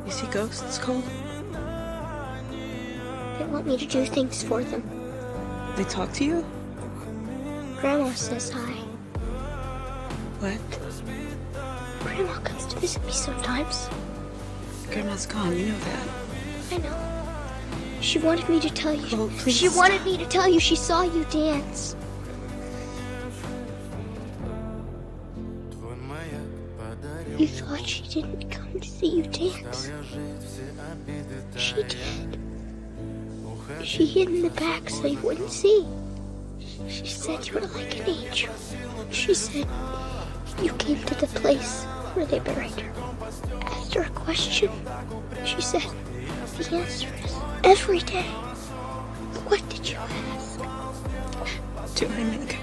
You see ghosts, Cole? They want me to do things for them. They talk to you? Grandma says hi. What? Grandma comes to visit me sometimes. Grandma's gone, you know that. I know. She wanted me to tell you. Cole, please She stop. wanted me to tell you she saw you dance. You thought she didn't come to see you dance. She did. She hid in the back so you wouldn't see. She said you were like an angel. She said you came to the place where they buried her. Asked her a question. She said the answer is every day. What did you ask? Do I make